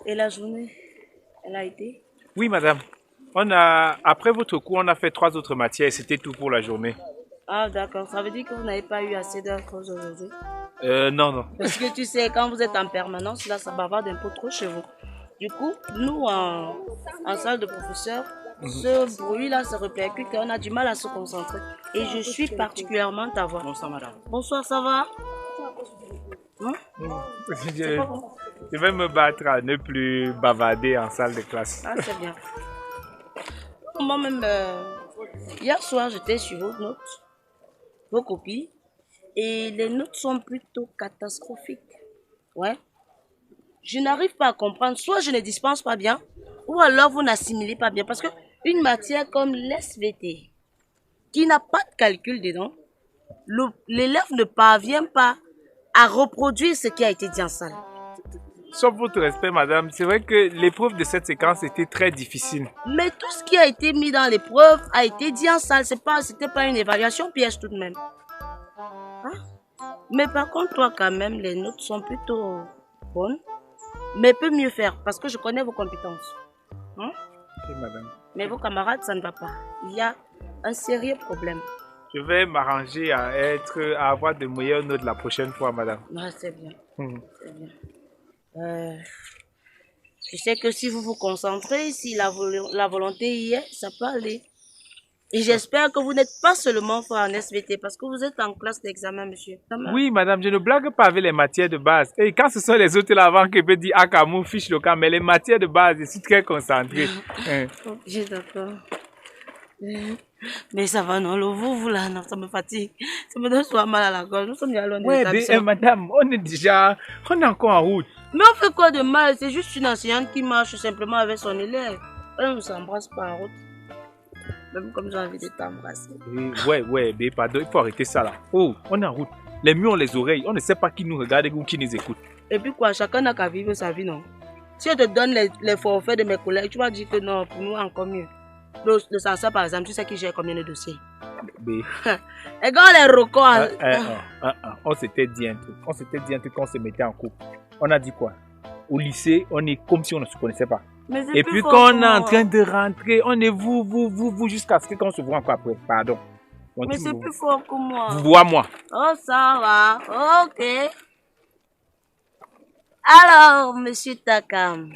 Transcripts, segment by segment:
Et la journée, elle a été? Oui, madame. Après votre cours, on a fait 3 autres matières et c'était tout pour la journée. Ah, d'accord. Ça veut dire que vous n'avez pas eu assez d'heures aujourd'hui. Non, non. Parce que tu sais, quand vous êtes en permanence, là, ça bavarde un peu trop chez vous. Du coup, nous, en salle de professeur, ce bruit-là se répercute et on a du mal à se concentrer. Et je suis particulièrement ta voix. Bonsoir, madame. Bonsoir, ça va? Hein? Je, je vais me battre à ne plus bavarder en salle de classe. Ah, c'est bien. Moi-même, hier soir, j'étais sur vos notes, vos copies, et les notes sont plutôt catastrophiques. Ouais. Je n'arrive pas à comprendre. Soit je ne dispense pas bien, ou alors vous n'assimilez pas bien. Parce que une matière comme l'SVT, qui n'a pas de calcul dedans, l'élève ne parvient pas à reproduire ce qui a été dit en salle. Sauf votre respect, madame, c'est vrai que l'épreuve de cette séquence était très difficile. Mais tout ce qui a été mis dans l'épreuve a été dit en salle. C'était pas une évaluation piège tout de même. Hein? Mais par contre, toi, quand même, les notes sont plutôt bonnes. Mais peut mieux faire parce que je connais vos compétences. Hein? Oui, madame. Mais vos camarades, ça ne va pas. Il y a un sérieux problème. Je vais m'arranger à avoir de meilleures notes la prochaine fois, madame. Ah, c'est bien. C'est bien. Je sais que si vous vous concentrez, si la volonté y est, ça peut aller. Et j'espère que vous n'êtes pas seulement fort en SVT parce que vous êtes en classe d'examen, monsieur. Oui, madame, je ne blague pas avec les matières de base. Et quand ce sont les autres là-avant qui peuvent dire Akamou, fiche le camp, mais les matières de base, je suis très concentré. J'ai d'accord. Mais ça va, non, vous là, non, ça me fatigue. Ça me donne soit mal à la gorge. Nous sommes déjà loin de l'établissement. Mais madame, on est encore en route. Mais on fait quoi de mal? C'est juste une enseignante qui marche simplement avec son élève. Elle ne s'embrasse pas en route. Même comme j'ai envie de t'embrasser. Ouais, mais pardon, il faut arrêter ça là. Oh, on est en route. Les murs ont les oreilles. On ne sait pas qui nous regarde ou qui nous écoute. Et puis quoi, chacun n'a qu'à vivre sa vie, non? Si je te donne les forfaits de mes collègues, tu vas dire que non, pour nous encore mieux. Le censeur, par exemple, tu sais qui gère combien de dossiers? Mais... Et quand les recours... On s'était dit un truc quand on se mettait en couple. On a dit quoi? Au lycée, on est comme si on ne se connaissait pas. Et puis quand on est en train de rentrer, on est vous, jusqu'à ce qu'on se voit encore après. Pardon. Mais c'est plus fort que moi. Vous vois moi. Oh, ça va. Ok. Alors, monsieur Takam,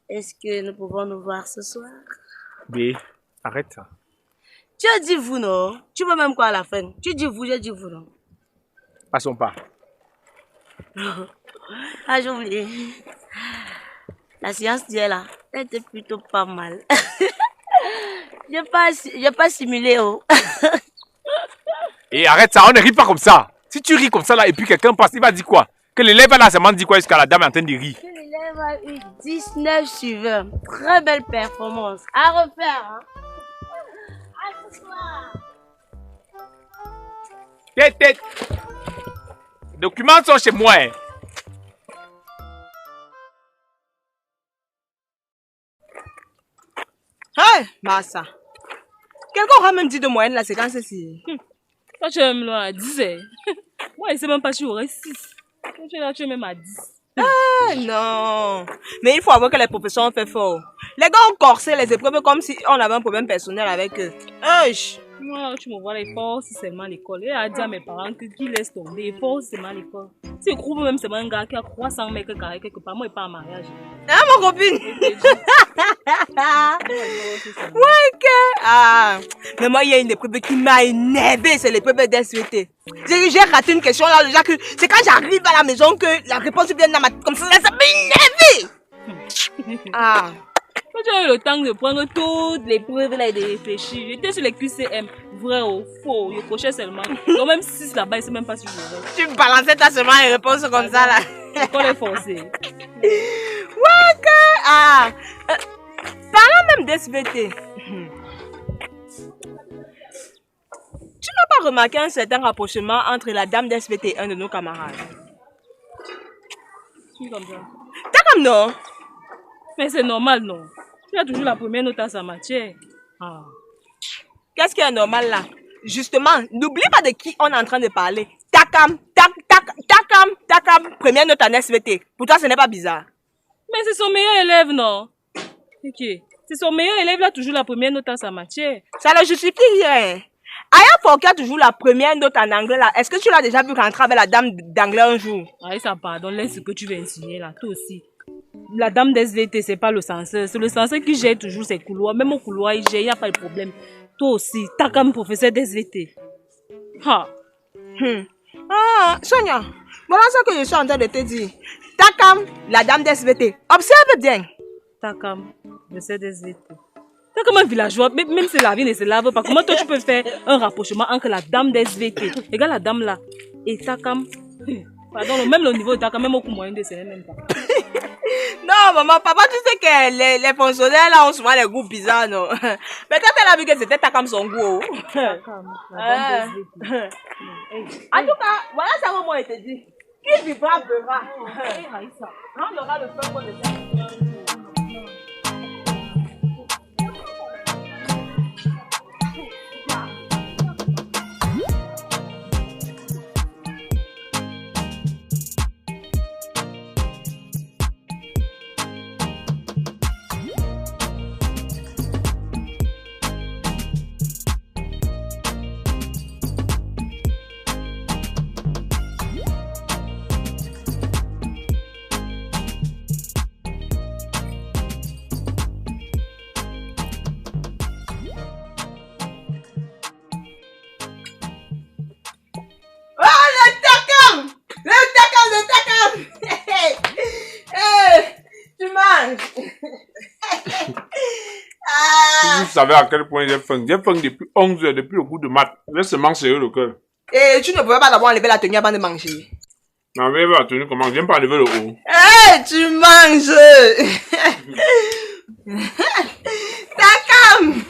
est-ce que nous pouvons nous voir ce soir? Mais arrête ça. Tu as dit vous, non? Tu veux même quoi à la fin? Tu dis vous, j'ai dit vous, non? Passons pas. Ah, j'ai oublié. La séance d'hier là, elle était plutôt pas mal. J'ai pas simulé, oh. Et arrête ça, on ne rit pas comme ça. Si tu ris comme ça là et puis quelqu'un passe, il va dire quoi? Que l'élève là seulement dit quoi jusqu'à la dame est en train de rire? Que l'élève a eu 19 sur 20. Très belle performance. À refaire, hein. À ce soir. Tête. Les documents sont chez moi. Hein. Hey, Massa. Quelqu'un aura même dit de moyenne la séquence-ci. Toi, tu es même loin à 10. Moi, je ne sais même pas si j'aurais 6. Toi, tu es là, tu es même à 10. Ah, non. Mais il faut avouer que les professeurs ont fait fort. Les gars ont corsé les épreuves comme si on avait un problème personnel avec eux. Moi, tu me vois les forces, c'est seulement l'école. Et a dit à mes parents qu'ils laissent tomber. Les forces, c'est seulement l'école. Si je trouve même c'est un gars qui a 300 mètres carrés quelque part, moi, il n'est pas en mariage. Ah, mon copine. Ouais, que... Ah. Mais moi, il y a une épreuve qui m'a énervé, c'est l'épreuve d'SVT. J'ai raté une question là, déjà que c'est quand j'arrive à la maison que la réponse vient dans ma tête comme ça m'a énervé. Ah. Quand tu as eu le temps de prendre toutes les preuves là et de réfléchir, j'étais sur les QCM, vrai ou faux, je cochais seulement. Donc même 6 là-bas, je ne sais même pas si je l'aurais. Tu balançais ta semaine et réponses comme ça là. L'école est forcée. Ouais, que... Ah. Parlant même d'SVT, tu n'as pas remarqué un certain rapprochement entre la dame d'SVT et un de nos camarades? C'est comme ça. T'as comme non? Mais c'est normal, non? Tu as toujours la première note à sa matière. Ah. Qu'est-ce qui est normal là? Justement, n'oublie pas de qui on est en train de parler. Takam, tak, Takam, première note en SVT. Pour toi, ce n'est pas bizarre. Mais c'est son meilleur élève, non? Ok. C'est son meilleur élève, il a toujours la première note en sa matière. Ça ne justifie rien. Aya Forky a toujours la première note en anglais là. Est-ce que tu l'as déjà vu rentrer avec la dame d'anglais un jour? Ah, ça pardonne, laisse ce que tu veux insinuer là, toi aussi. La dame d'SVT, c'est pas le censeur. C'est le censeur qui gère toujours ses couloirs. Même au couloir, il gère, il n'y a pas de problème. Toi aussi, t'as comme professeur d'SVT. Ha. Ah, Sonia, voilà ce que je suis en train de te dire. Takam, la dame d'SVT. Observe bien. Takam, professeur d'SVT. T'as comme un villageois, même si la vie ne se lave pas, comment toi tu peux faire un rapprochement entre la dame d'SVT, regarde la dame là, et Takam. Pardon, même le niveau de Takam, même au coup moyen de ce n'est même pas. Non, maman, papa, tu sais que les fonctionnaires là ont souvent les goûts bizarres, non? Mais quand elle a vu que c'était Takam son goût. Takam, la dame d'SVT. En tout cas, voilà ça que moi je te dis. Qui vivra verra. On aura le feu pour le faire. Vous savez à quel point j'ai faim. J'ai faim depuis 11 heures, depuis le coup de maths. J'ai seulement serré le cœur. Et tu ne pouvais pas d'abord enlever la tenue avant de manger. Enlever la tenue comment? Je viens pas enlever le haut. Hey, tu manges. Takam.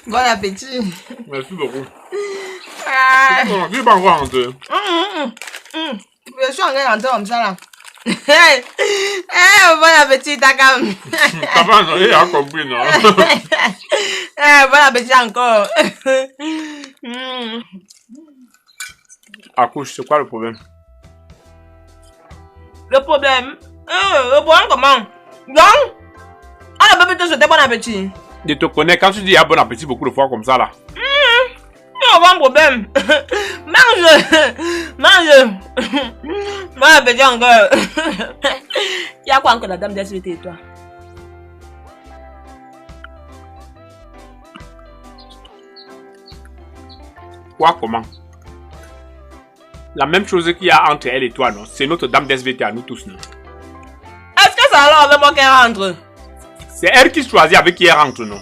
Bon appétit. Merci beaucoup. Tu n'es pas encore rentré. Je suis en train de rentrer comme ça là. Hey, bon appétit, Takam. Papa, il a compris, non? Bon appétit encore. Accouche, c'est quoi le problème? Le problème? Le problème comment? Donc, on a pas pu te souhaiter bon appétit. Je te connais, quand tu dis bon appétit beaucoup de fois comme ça là. Pas de problème. Mange. Bon appétit encore. Il y a quoi encore la dame d'SVT et toi? Quoi, comment? La même chose qu'il y a entre elle et toi, non? C'est notre dame d'SVT à nous tous, non? Est-ce que ça alors avec moi qu'elle rentre? C'est elle qui choisit avec qui elle rentre, non?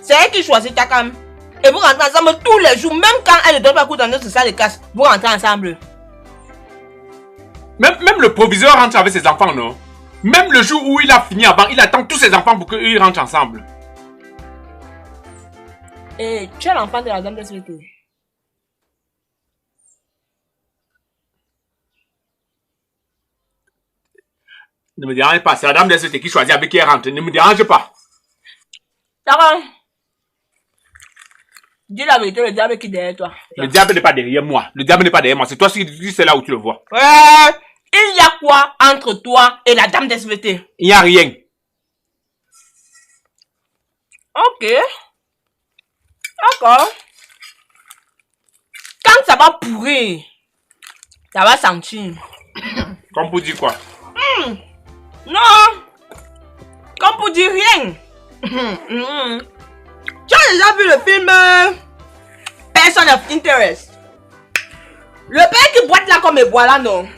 C'est elle qui choisit Takam. Et vous rentrez ensemble tous les jours, même quand elle ne donne pas coup dans notre salle de classe, vous rentrez ensemble. Même le proviseur rentre avec ses enfants, non? Même le jour où il a fini avant, il attend tous ses enfants pour qu'ils rentrent ensemble. Et tu es l'enfant de la dame d'SVT. Ne me dérange pas, c'est la dame d'SVT qui choisit avec qui elle rentre. Ne me dérange pas. Takam. Dis la vérité, le diable qui est derrière toi. Le diable n'est pas derrière moi. Le diable n'est pas derrière moi. C'est toi qui sais là où tu le vois. Il y a quoi entre toi et la dame d'SVT? Il n'y a rien. Ok. D'accord. Quand ça va pourrir, ça va sentir. Comme pour dire quoi? Non. Comme pour dire rien. Tu as déjà vu le film Person of Interest? Le père qui boite là comme il boit là, non?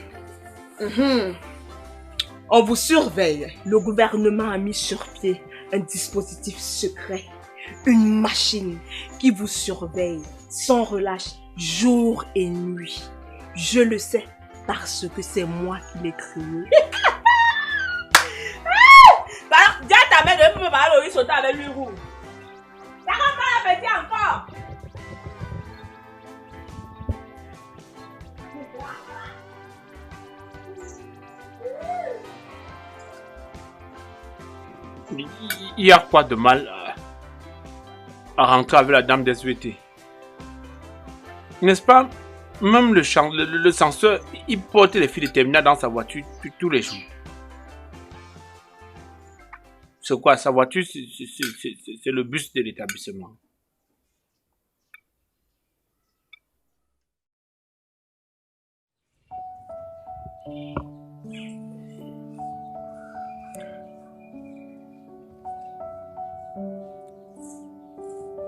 On vous surveille. Le gouvernement a mis sur pied un dispositif secret. Une machine qui vous surveille sans relâche jour et nuit. Je le sais parce que c'est moi qui l'ai créé. Dis à ta mère de me parler au riz sauter avec lui rouge. Ça va pas la petite encore. Il y a quoi de mal à rentrer avec la dame d'SVT? N'est-ce pas? Même le censeur, il porte les filles de terminale dans sa voiture tous les jours. C'est quoi? Sa voiture, c'est le bus de l'établissement.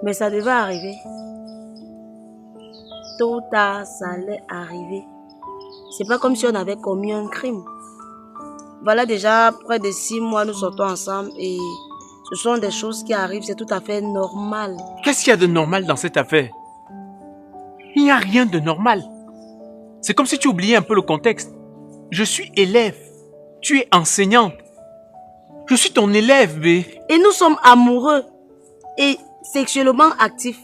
Mais ça devait arriver. Tôt ou tard, ça allait arriver. C'est pas comme si on avait commis un crime. Voilà déjà près de 6 mois, nous sortons ensemble et ce sont des choses qui arrivent, c'est tout à fait normal. Qu'est-ce qu'il y a de normal dans cette affaire? Il n'y a rien de normal. C'est comme si tu oubliais un peu le contexte. Je suis élève. Tu es enseignante. Je suis ton élève, bé. Et nous sommes amoureux et sexuellement actifs.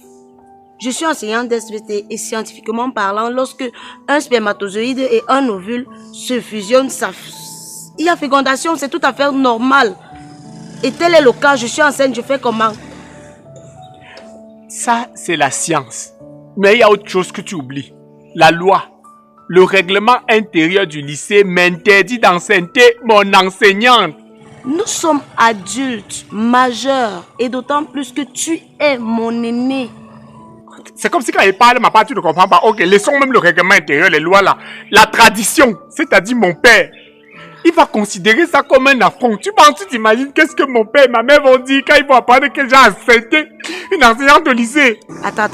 Je suis enseignante d'SVT et scientifiquement parlant, lorsque un spermatozoïde et un ovule se fusionnent, il y a fécondation, c'est tout à fait normal. Et tel est le cas, je suis enceinte, je fais comment? Ça, c'est la science. Mais il y a autre chose que tu oublies. La loi. Le règlement intérieur du lycée m'interdit d'enceinte mon enseignante. Nous sommes adultes, majeurs, et d'autant plus que tu es mon aîné. C'est comme si quand il parle, ma part, tu ne comprends pas. Ok, laissons même le règlement intérieur, les lois là. La tradition, c'est-à-dire mon père. Il va considérer ça comme un affront. Tu penses, tu t'imagines qu'est-ce que mon père et ma mère vont dire quand ils vont apprendre que j'ai enceinté une enseignante au lycée? Attends.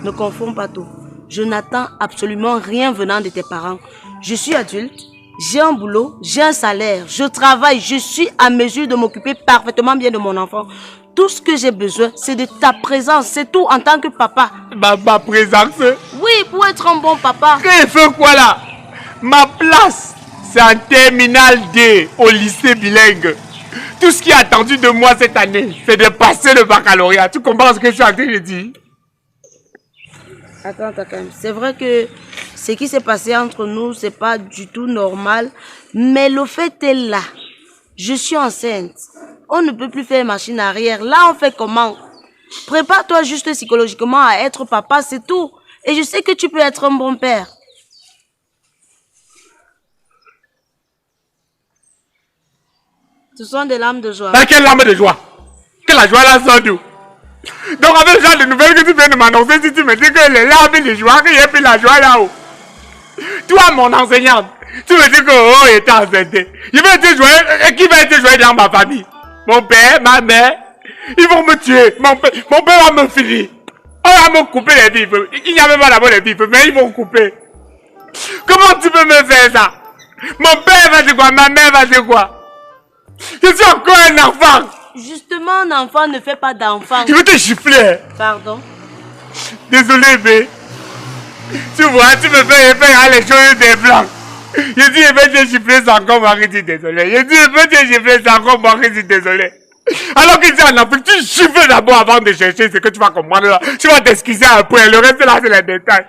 Ne confonds pas tout. Je n'attends absolument rien venant de tes parents. Je suis adulte, j'ai un boulot, j'ai un salaire, je travaille, je suis à mesure de m'occuper parfaitement bien de mon enfant. Tout ce que j'ai besoin, c'est de ta présence, c'est tout en tant que papa. Ma présence? Oui, pour être un bon papa. Qu'est-ce que quoi là? Ma place, c'est en terminale D au lycée bilingue. Tout ce qui est attendu de moi cette année, c'est de passer le baccalauréat. Tu comprends ce que je suis en train de dire? Attends, quand même. C'est vrai que ce qui s'est passé entre nous, c'est pas du tout normal. Mais le fait est là. Je suis enceinte. On ne peut plus faire machine arrière. Là, on fait comment? Prépare-toi juste psychologiquement à être papa, c'est tout. Et je sais que tu peux être un bon père. Ce sont des larmes de joie. Dans quelle larme de joie? Que la joie là sort d'où? Donc avec le genre de nouvelles que tu viens de m'annoncer, si tu me dis que les larmes de joie, qu'il y a plus la joie là-haut. Toi, mon enseignante, tu me dis que oh, il était enceinte. Je vais te joyeux, et qui va être joyeux dans ma famille? Mon père, ma mère, ils vont me tuer. Mon père va me finir. On va me couper les vifs. Il n'y a même pas d'abord les vifs, mais ils vont couper. Comment tu peux me faire ça? Mon père va dire quoi? Ma mère va dire quoi? Je suis encore un enfant. Justement, un enfant ne fait pas d'enfant. Je vais te gifler. Pardon? Désolé, mais tu vois, tu me fais faire les choses des blancs. Je dis, je vais te gifler sans qu'on m'arrête dit désolé. Je dis, je vais te gifler sans qu'on m'arrête dit désolé. Alors que tu es en Afrique, tu gifles d'abord avant de chercher ce que tu vas comprendre là. Tu vas t'excuser après. Le reste là, c'est les détails.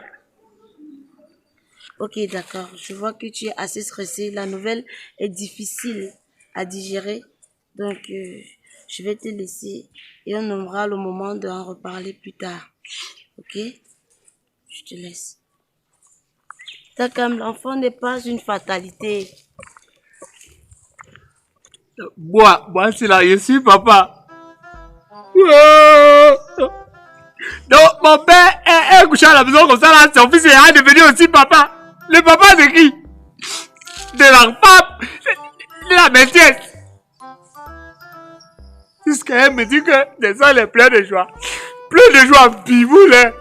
Ok, d'accord. Je vois que tu es assez stressé. La nouvelle est difficile à digérer. Donc, je vais te laisser et on aura le moment d'en reparler plus tard. Ok? Je te laisse. Takam, l'enfant n'est pas une fatalité. Moi, c'est là, je suis papa. Donc, mon père est couché à la maison comme ça, là, son fils est devenu aussi papa. Le papa, c'est qui? De l'enfant, de la maîtresse. Jusqu'à elle me dit que les gens sont pleins de joie. Plein de joie, vivou, là.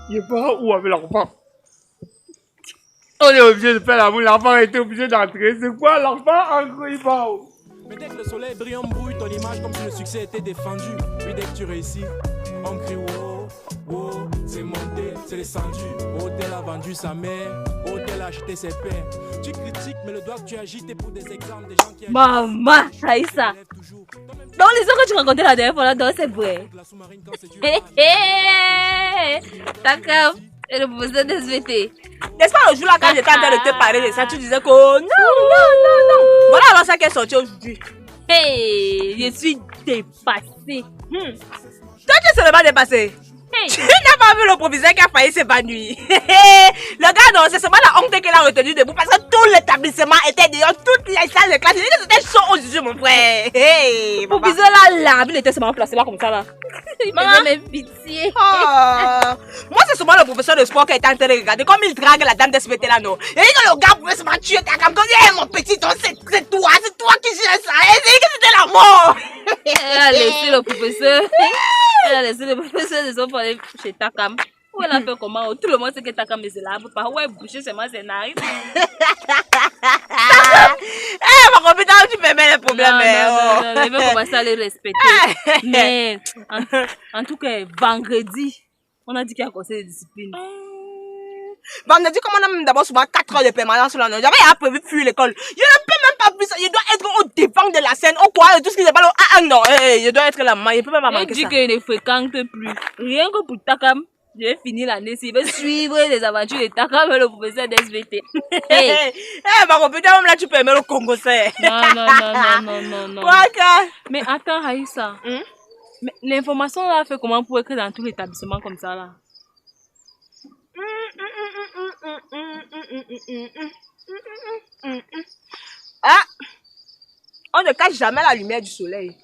Il va où avec l'enfant? On est obligé de faire l'amour, l'enfant était obligé d'entrer. C'est quoi l'enfant? Encore il va où? Mais dès que le soleil brille, on brouille ton image comme si le succès était défendu. Puis dès que tu réussis, on crie wow, wow, c'est monté, c'est descendu. Oh, tel a vendu sa mère, oh, tel a acheté ses pères. Tu critiques, mais le doigt que tu agites est pour des exemples des gens qui Maman, Aïssa. Dans les que tu racontais la dernière fois, là, c'est vrai. Hé hé, Takam, et le professeur d'SVT. N'est-ce pas le jour là quand j'étais en train de te parler de ça, tu disais que oh, non. Voilà alors ça qui est sorti aujourd'hui. Hey, je suis dépassée. Toi, tu es seulement dépassé. Hey. Tu n'as pas vu le proviseur qui a failli s'évanouir. Le gars, non, c'est seulement la honte qu'il a retenu debout parce que tout l'établissement était dehors, toutes les salles de classe. Il dit que c'était chaud aujourd'hui, mon frère. Hey, Le proviseur là, il était seulement placé là comme ça là. Il Maman. faisait mes pitié. Moi, c'est souvent le professeur de sport qui est en train de regarder comme il drague la dame d'SVT là, non. Et il dit que le gars pouvait se tuer ta cam. Comme il dit, mon petit, c'est toi qui gères ça. Et il dit que c'était la mort. Elle a laissé le professeur. Elle a laissé le professeur de son aller chez Takam. Où elle a fait comment? Tout le monde sait que Takam est là. Pas ouais, boucher seulement ses narines. Eh, ma copine, tu peux mettre les problèmes. Non, il veut commencer à les respecter. Mais en tout cas, vendredi, on a dit qu'il y a un conseil de discipline. Vendredi, comme on a même d'abord souvent 4 heures de permanence là, non. J'avais prévu fuir l'école. Je ne peux même pas plus ça. Je dois être au devant de la scène, au coin de tout ce qui se passe. Ah non, je dois être la main. Je ne peux même pas manquer ça. Il dit qu'il ne fréquente plus. Rien que pour Takam, je vais finir l'année. S'il veut suivre les aventures de Takam et le professeur d'SVT. Eh, ma copine, même là, tu peux aimer le Congo, c'est. Non. Quoi que? Mais attends, Haïssa. Mais l'information là fait comment pour écrire dans tout l'établissement comme ça là? Ah, on ne cache jamais la lumière du soleil.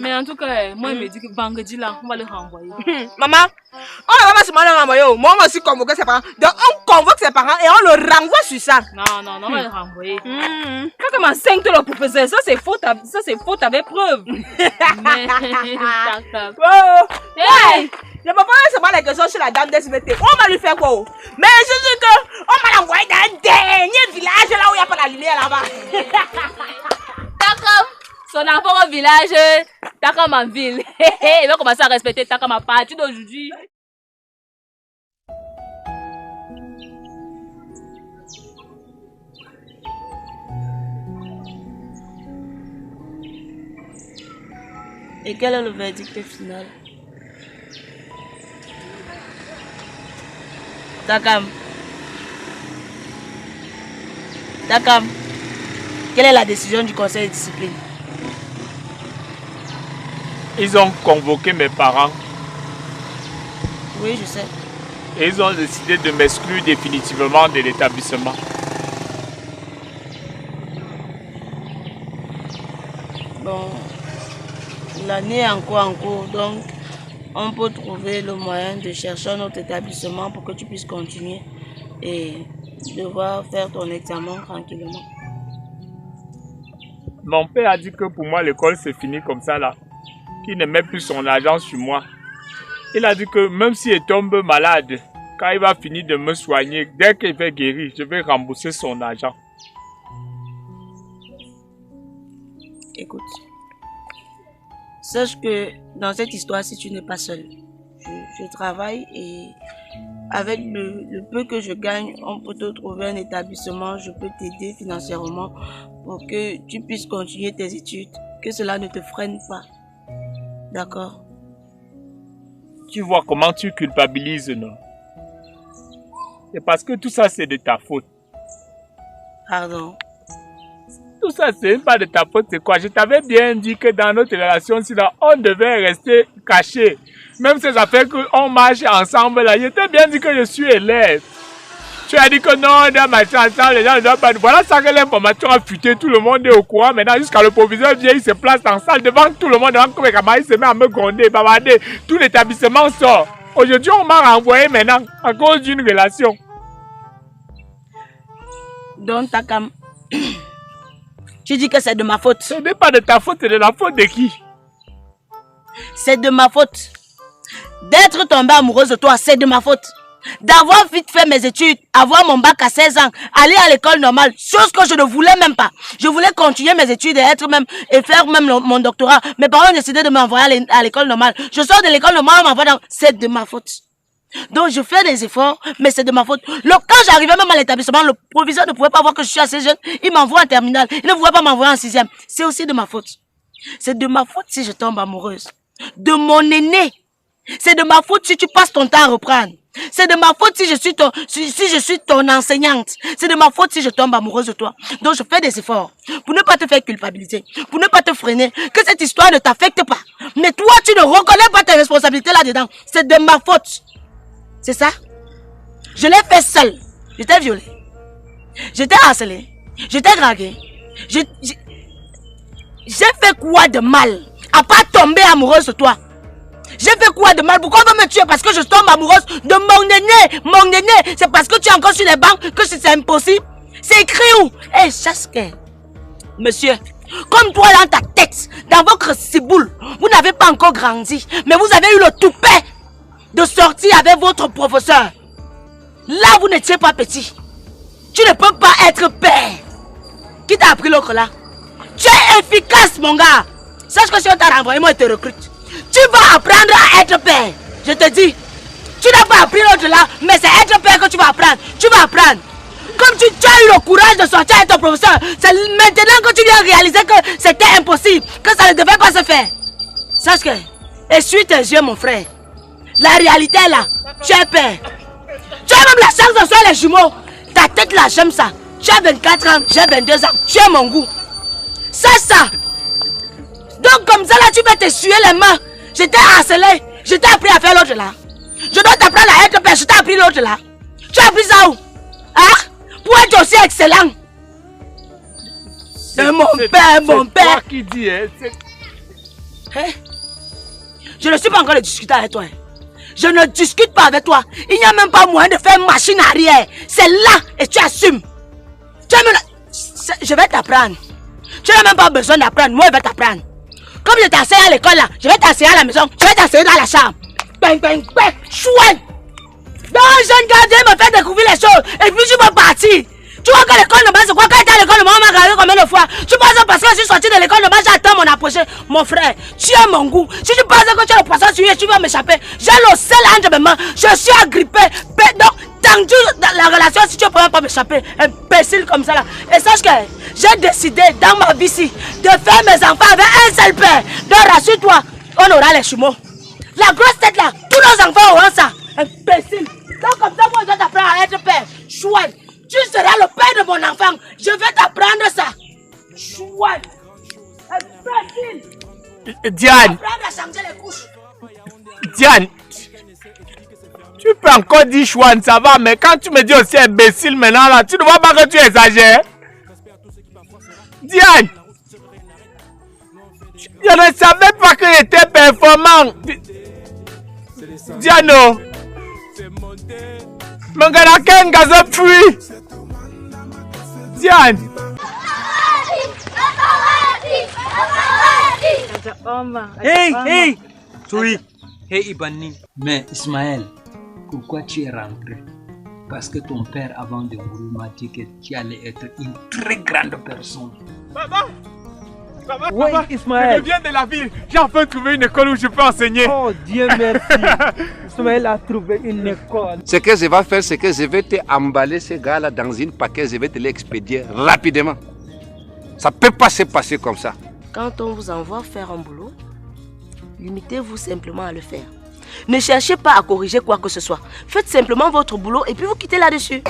Mais en tout cas, moi, il me dit que vendredi là, on va le renvoyer. Maman, on va pas seulement le renvoyer. Moi, on va aussi convoquer ses parents. Donc, on convoque ses parents et on le renvoie sur ça. Non, on va le renvoyer. Quand on m'enseigne tout le professeur, ça c'est faute avec preuve. Mais, hey! Je me pose seulement la question sur la dame d'SVT. On va lui faire quoi? Mais je dis que on va l'envoyer dans un dernier village là où il n'y a pas la lumière là-bas. Takam, son enfant au village, Takam en ville. Il va commencer à respecter Takam à partir d'aujourd'hui. Et quel est le verdict final? Takam, quelle est la décision du conseil de discipline? Ils ont convoqué mes parents. Oui, je sais. Et ils ont décidé de m'exclure définitivement de l'établissement. Bon, l'année est encore en cours, donc on peut trouver le moyen de chercher un autre établissement pour que tu puisses continuer et devoir faire ton examen tranquillement. Mon père a dit que pour moi l'école c'est fini comme ça là. Qu'il ne met plus son argent sur moi. Il a dit que même s'il tombe malade, quand il va finir de me soigner, dès qu'il va guérir, je vais rembourser son argent. Écoute, sache que dans cette histoire-ci, tu n'es pas seul. Je travaille et avec le peu que je gagne, on peut te trouver un établissement, je peux t'aider financièrement pour que tu puisses continuer tes études, que cela ne te freine pas. D'accord? Tu vois comment tu culpabilises, non? C'est parce que tout ça c'est de ta faute. Pardon? Tout ça c'est pas de ta faute, c'est quoi? Je t'avais bien dit que dans notre relation, on devait rester cachés. Même ces affaires qu'on marche ensemble là, je t'ai bien dit que je suis élève. Tu as dit que non, on doit marcher ensemble, les gens ne doivent pas. Voilà ça que l'information a fuité, tout le monde est au courant. Maintenant, jusqu'à le proviseur vient, il se place dans la salle devant tout le monde, devant tous mes camarades, il se met à me gronder, bavarder. Tout l'établissement sort. Aujourd'hui, on m'a renvoyé maintenant à cause d'une relation. Donc, Takam, tu dis que c'est de ma faute. Ce n'est pas de ta faute, c'est de la faute de qui? C'est de ma faute. D'être tombée amoureuse de toi, c'est de ma faute. D'avoir vite fait mes études, avoir mon bac à 16 ans, aller à l'école normale, chose que je ne voulais même pas. Je voulais continuer mes études et faire même mon doctorat. Mes parents ont décidé de m'envoyer à l'école normale. Je sors de l'école normale, on m'envoie dans... C'est de ma faute. Donc je fais des efforts, mais c'est de ma faute. Quand j'arrivais même à l'établissement, le proviseur ne pouvait pas voir que je suis assez jeune. Il m'envoie en terminale. Il ne pouvait pas m'envoyer en 6e. C'est aussi de ma faute. C'est de ma faute si je tombe amoureuse. De mon aîné. C'est de ma faute si tu passes ton temps à reprendre. C'est de ma faute si je suis ton enseignante. C'est de ma faute si je tombe amoureuse de toi. Donc je fais des efforts pour ne pas te faire culpabiliser, pour ne pas te freiner, que cette histoire ne t'affecte pas. Mais toi, tu ne reconnais pas tes responsabilités là-dedans. C'est de ma faute. C'est ça? Je l'ai fait seule. Je t'ai violée. Je t'ai harcelée. Je t'ai draguée. J'ai fait quoi de mal à pas tomber amoureuse de toi? J'ai fait quoi de mal? Pourquoi on veut me tuer? Parce que je tombe amoureuse de mon aîné. Mon aîné, c'est parce que tu es encore sur les bancs que c'est impossible. C'est écrit où? Eh, Chaske, monsieur, comme toi dans ta tête, dans votre ciboule, vous n'avez pas encore grandi, mais vous avez eu le toupet de sortir avec votre professeur. Là, vous n'étiez pas petit. Tu ne peux pas être père. Qui t'a appris l'autre là? Tu es efficace, mon gars. Sache que si on t'a renvoyé, moi, je te recrute. Tu vas apprendre à être père. Je te dis. Tu n'as pas appris l'autre là, mais c'est être père que tu vas apprendre. Tu vas apprendre. Comme tu as eu le courage de sortir avec ton professeur, c'est maintenant que tu viens réaliser que c'était impossible, que ça ne devait pas se faire. Sache que, essuie tes yeux, mon frère. La réalité est là. Tu es père. Tu as même la chance de faire les jumeaux. Ta tête là, j'aime ça. Tu as 24 ans, j'ai 22 ans. Tu es mon goût. C'est ça. Donc comme ça là, tu vas t'essuyer les mains. Je t'ai harcelé. Je t'ai appris à faire l'autre là. Je dois t'apprendre à être père. Je t'ai appris l'autre là. Tu as appris ça où? Hein? Pour être aussi excellent. C'est mon père, mon père. C'est toi qui dis, hein? Hein? Je ne suis pas encore de discuter avec toi. Je ne discute pas avec toi. Il n'y a même pas moyen de faire machine arrière. C'est là et tu assumes. Je vais t'apprendre. Tu n'as même pas besoin d'apprendre. Moi, je vais t'apprendre. Comme je t'enseigne à l'école là, je vais t'enseigner à la maison. Je vais t'enseigner dans la chambre. Bang, bang, bang. Chouette. Donc, jeune gardien me fait découvrir les choses. Et puis, tu vas partir. Tu vois que l'école de base, c'est quoi? Quand tu es à l'école de base, on m'a regardé combien de fois? Tu penses que parce que je suis sorti de l'école de base, j'attends mon approcher. Mon frère, tu as mon goût. Si tu penses que tu as le poisson sur lui, tu vas m'échapper. J'ai le sel entre mes mains. Je suis agrippé. Donc, tendu dans la relation, si tu ne peux pas m'échapper. Imbécile comme ça là. Et sache que j'ai décidé dans ma vie ici de faire mes enfants avec un seul père. Donc, rassure-toi, on aura les jumeaux. La grosse tête là, tous nos enfants auront ça. Imbécile. Donc, comme ça, moi, je dois t'apprendre à être père. Chouette. Tu seras le père de mon enfant. Je vais t'apprendre ça. Chouette. Imbécile. Diane. Apprendre à changer les couches. Diane. Tu peux encore dire chouane, ça va, mais quand tu me dis aussi imbécile maintenant, là, tu ne vois pas que tu exagères. Diane. Je ne savais pas que j'étais performant. Diano. Mon gars, quel gaz pluie. Diane. Hey, hey. Oui. Hey Ibani. Mais Ismaël, pourquoi tu es rentré? Parce que ton père avant de mourir m'a dit que tu allais être une très grande personne. Papa. Papa, Oui, papa, Ismaël. je viens de la ville. J'ai enfin trouvé une école où je peux enseigner. Oh Dieu merci. Ismaël a trouvé une école. Ce que je vais faire, c'est que je vais te emballer ce gars-là dans une paquet, je vais te l'expédier rapidement. Ça ne peut pas se passer comme ça. Quand on vous envoie faire un boulot, limitez-vous simplement à le faire. Ne cherchez pas à corriger quoi que ce soit. Faites simplement votre boulot et puis vous quittez là-dessus.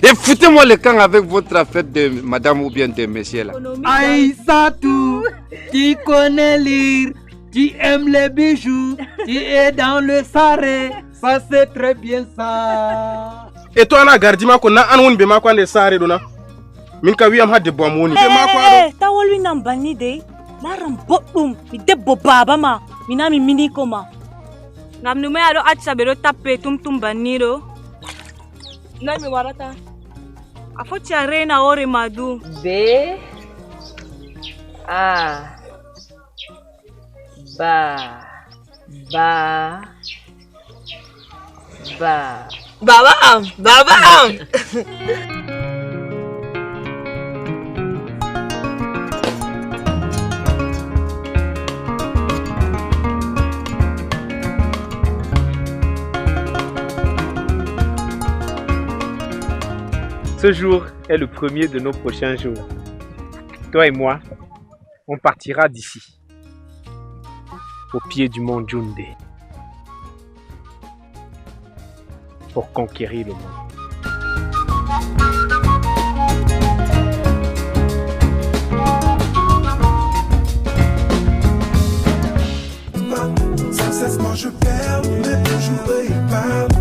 Et foutez-moi le camp avec votre affaire de madame ou bien de monsieur là. Aïssatou, tu connais lire, tu aimes les bijoux, tu es dans le saré, ça c'est très bien ça. Et toi, na gardima ko na anwon be ma kwande sare dona. Min ka wiyam hadde bomoni. Be ma ko ado. Ta wolwi nan banni de. Laram boddum, mi debbo baba ma, mi nami mini koma. Ngam nume ado acca be do tappe tum banni do. Nay mi warata. A foti a rena ore madu. B A ba Baba, baba. Ce jour est le premier de nos prochains jours. Toi et moi, on partira d'ici. au pied du mont Junde pour conquérir le monde. Sans cesse moi je perds, mais toujours il parle.